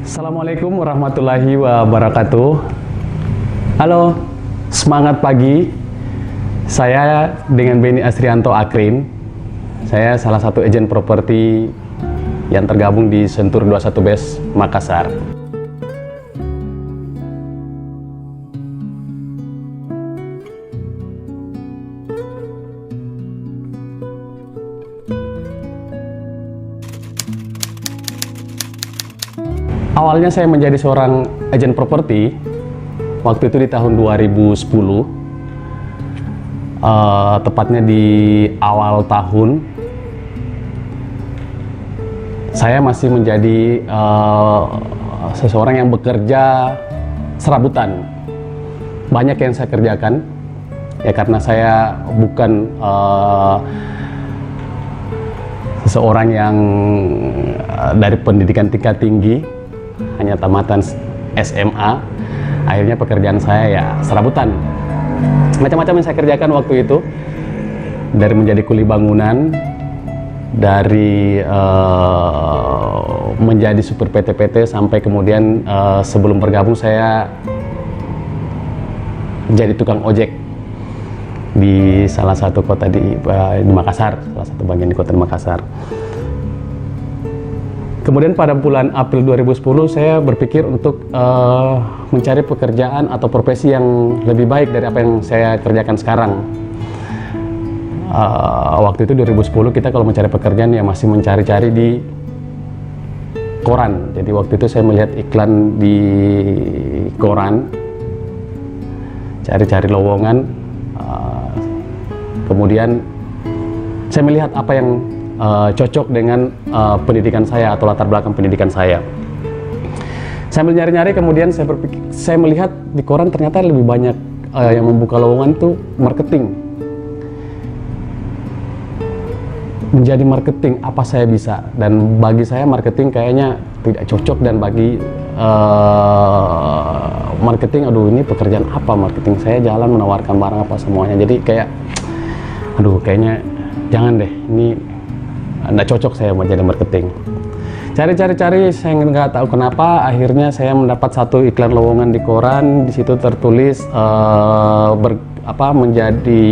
Assalamualaikum warahmatullahi wabarakatuh. Halo, semangat pagi. Saya dengan Benny Asrianto Akrin. Saya salah satu agen properti yang tergabung di Sentur 21 Best Makassar. Awalnya saya menjadi seorang agen properti waktu itu di tahun 2010, tepatnya di awal tahun. Saya masih menjadi seseorang yang bekerja serabutan. Banyak yang saya kerjakan, ya karena saya bukan seseorang yang dari pendidikan tingkat tinggi, hanya tamatan SMA. Akhirnya pekerjaan saya ya serabutan. Macam-macam yang saya kerjakan waktu itu, dari menjadi kuli bangunan, dari menjadi supir PT-PT, sampai kemudian sebelum bergabung saya jadi tukang ojek di salah satu kota di Makassar, salah satu bagian di kota Makassar. Kemudian pada bulan April 2010 saya berpikir untuk mencari pekerjaan atau profesi yang lebih baik dari apa yang saya kerjakan sekarang. Waktu itu 2010 kita kalau mencari pekerjaan ya masih mencari-cari di koran. Jadi waktu itu saya melihat iklan di koran, cari-cari lowongan. Kemudian saya melihat apa yang cocok dengan pendidikan saya atau latar belakang pendidikan saya. Sambil nyari-nyari, kemudian saya melihat di koran ternyata lebih banyak yang membuka lowongan itu marketing. Menjadi marketing, apa saya bisa? Dan bagi saya marketing kayaknya tidak cocok, dan bagi marketing, aduh ini pekerjaan apa marketing? Saya jalan menawarkan barang apa semuanya. Jadi kayak, aduh kayaknya jangan deh, ini nggak cocok saya menjadi marketing. Cari-cari, saya nggak tahu kenapa, akhirnya saya mendapat satu iklan lowongan di koran. Di situ tertulis menjadi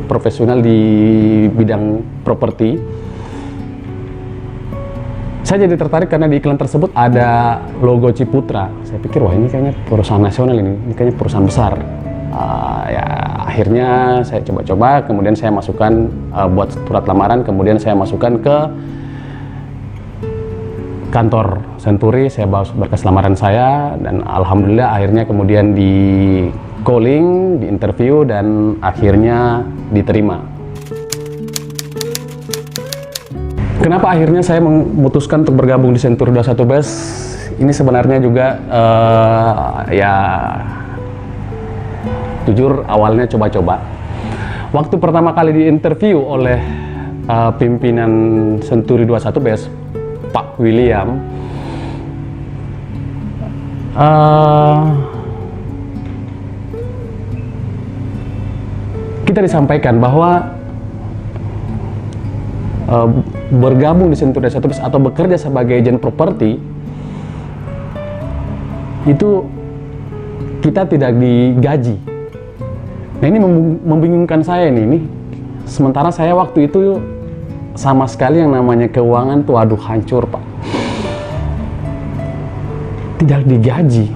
profesional di bidang properti. Saya jadi tertarik karena di iklan tersebut ada logo Ciputra. Saya pikir, wah ini kayaknya perusahaan nasional, ini kayaknya perusahaan besar. Ya akhirnya saya coba-coba, kemudian saya masukkan buat surat lamaran, kemudian saya masukkan ke kantor Senturi, saya bawa berkas lamaran saya, dan alhamdulillah akhirnya kemudian di calling, di interview, dan akhirnya diterima. Kenapa akhirnya saya memutuskan untuk bergabung di Sentur 21 Best? Ini sebenarnya juga ya jujur awalnya coba-coba. Waktu pertama kali diinterview oleh pimpinan Senturi 21 Best, Pak William, kita disampaikan bahwa bergabung di Senturi 21 Best atau bekerja sebagai agen properti itu kita tidak digaji. Nah ini membingungkan saya nih. Sementara saya waktu itu sama sekali yang namanya keuangan tuh aduh hancur Pak. Tidak digaji.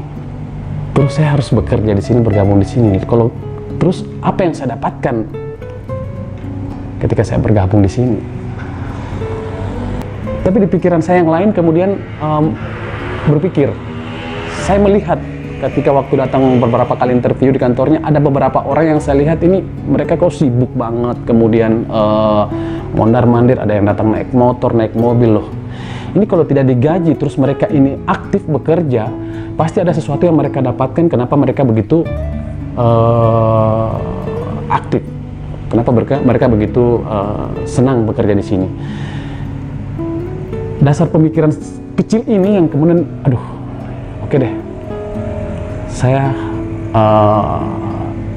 Terus saya harus bekerja di sini, bergabung di sini. Kalau terus apa yang saya dapatkan ketika saya bergabung di sini? Tapi di pikiran saya yang lain kemudian berpikir, saya melihat ketika waktu datang beberapa kali interview di kantornya, ada beberapa orang yang saya lihat ini mereka kok sibuk banget, kemudian mondar-mandir, ada yang datang naik motor, naik mobil loh. Ini kalau tidak digaji, terus mereka ini aktif bekerja, pasti ada sesuatu yang mereka dapatkan. Kenapa mereka begitu aktif? Kenapa mereka begitu senang bekerja di sini? Dasar pemikiran kecil ini yang kemudian, aduh, oke deh. Saya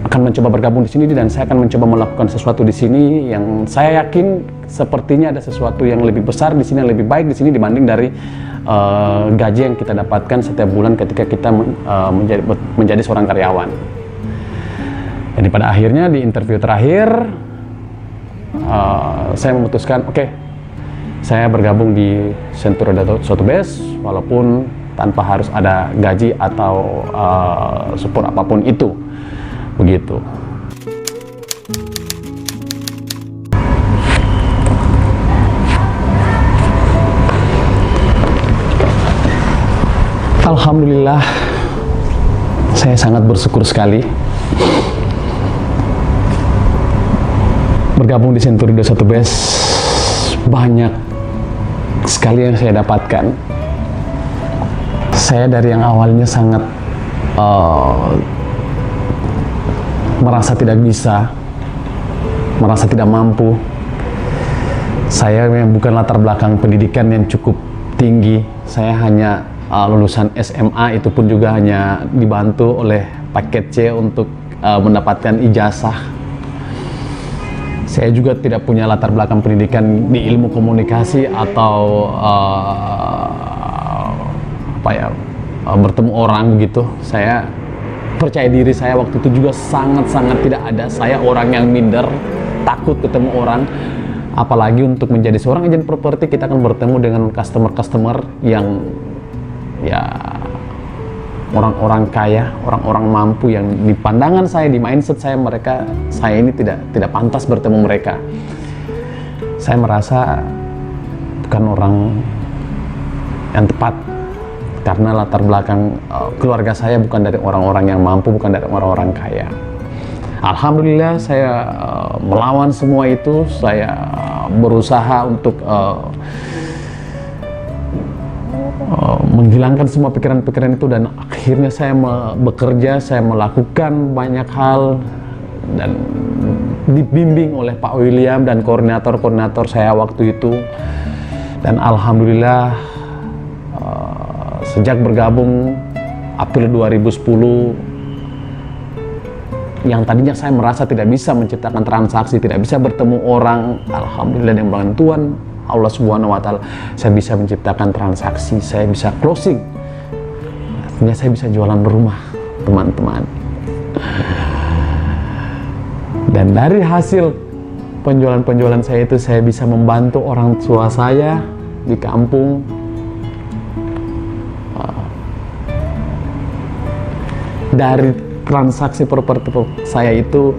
akan mencoba bergabung di sini dan saya akan mencoba melakukan sesuatu di sini yang saya yakin sepertinya ada sesuatu yang lebih besar di sini, yang lebih baik di sini dibanding dari gaji yang kita dapatkan setiap bulan ketika kita menjadi seorang karyawan. Jadi pada akhirnya di interview terakhir saya memutuskan oke, saya bergabung di Century 21 Base walaupun tanpa harus ada gaji atau support apapun itu, begitu. Alhamdulillah, saya sangat bersyukur sekali bergabung di Century 21 Base. Banyak sekali yang saya dapatkan. Saya dari yang awalnya sangat merasa tidak bisa, merasa tidak mampu. Saya yang bukan latar belakang pendidikan yang cukup tinggi, saya hanya lulusan SMA, itu pun juga hanya dibantu oleh paket C untuk mendapatkan ijazah. Saya juga tidak punya latar belakang pendidikan di ilmu komunikasi atau bertemu orang begitu. Saya percaya diri saya waktu itu juga sangat-sangat tidak ada. Saya orang yang minder, takut ketemu orang. Apalagi untuk menjadi seorang agen properti, kita akan bertemu dengan customer-customer yang ya orang-orang kaya, orang-orang mampu yang di pandangan saya, di mindset saya, saya ini tidak pantas bertemu mereka. Saya merasa bukan orang yang tepat karena latar belakang keluarga saya bukan dari orang-orang yang mampu, bukan dari orang-orang kaya. Alhamdulillah saya melawan semua itu. Saya berusaha untuk menghilangkan semua pikiran-pikiran itu dan akhirnya saya bekerja, saya melakukan banyak hal dan dibimbing oleh Pak William dan koordinator-koordinator saya waktu itu. Dan alhamdulillah sejak bergabung April 2010, yang tadinya saya merasa tidak bisa menciptakan transaksi, tidak bisa bertemu orang, alhamdulillah dengan bantuan Allah Subhanahu wa Ta'ala, saya bisa menciptakan transaksi, saya bisa closing. Artinya saya bisa jualan rumah, teman-teman. Dan dari hasil penjualan-penjualan saya itu, saya bisa membantu orang tua saya di kampung. Dari transaksi properti saya itu,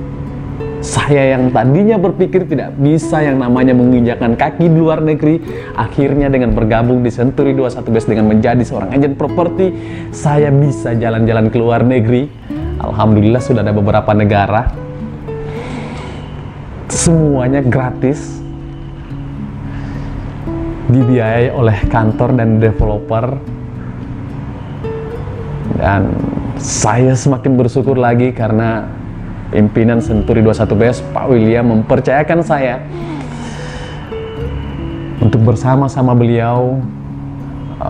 saya yang tadinya berpikir tidak bisa yang namanya menginjakkan kaki di luar negeri, akhirnya dengan bergabung di Century 21 Base dengan menjadi seorang agen properti, saya bisa jalan-jalan ke luar negeri. Alhamdulillah sudah ada beberapa negara, semuanya gratis, dibiayai oleh kantor dan developer. Dan saya semakin bersyukur lagi karena pimpinan Century 21 Base, Pak William, mempercayakan saya untuk bersama-sama beliau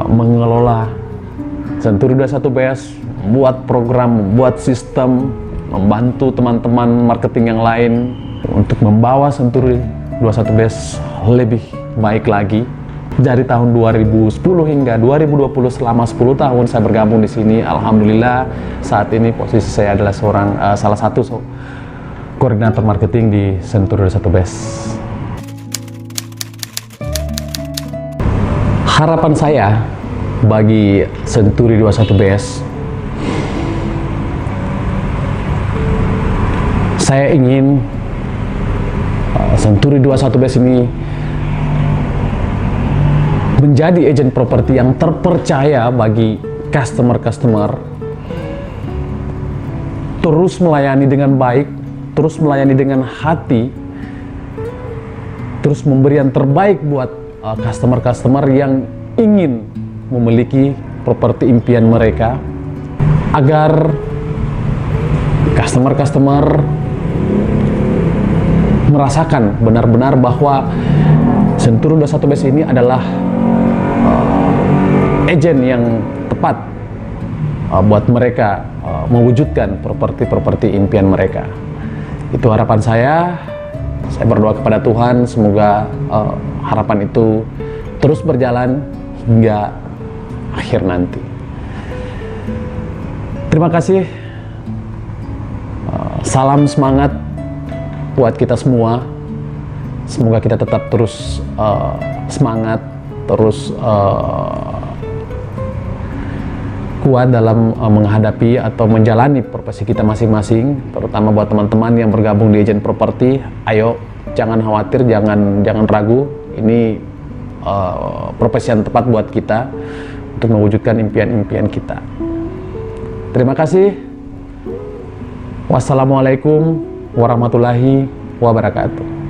mengelola Century 21 Base, membuat program, membuat sistem, membantu teman-teman marketing yang lain untuk membawa Century 21 Base lebih baik lagi. Dari tahun 2010 hingga 2020, selama 10 tahun saya bergabung di sini. Alhamdulillah saat ini posisi saya adalah salah satu koordinator marketing di Century 21 Base. Harapan saya bagi Century 21 Base, saya ingin Century 21 Base ini menjadi agen properti yang terpercaya bagi customer-customer, terus melayani dengan baik, terus melayani dengan hati, terus memberi yang terbaik buat customer-customer yang ingin memiliki properti impian mereka, agar customer-customer merasakan benar-benar bahwa Century 21 Base ini adalah agen yang tepat buat mereka mewujudkan properti-properti impian mereka. Itu harapan saya. Saya berdoa kepada Tuhan semoga harapan itu terus berjalan hingga akhir nanti. Terima kasih. Salam semangat buat kita semua. Semoga kita tetap terus semangat, terus kuat dalam menghadapi atau menjalani profesi kita masing-masing, terutama buat teman-teman yang bergabung di agent properti. Ayo, jangan khawatir, jangan ragu. Ini profesi yang tepat buat kita untuk mewujudkan impian-impian kita. Terima kasih. Wassalamualaikum warahmatullahi wabarakatuh.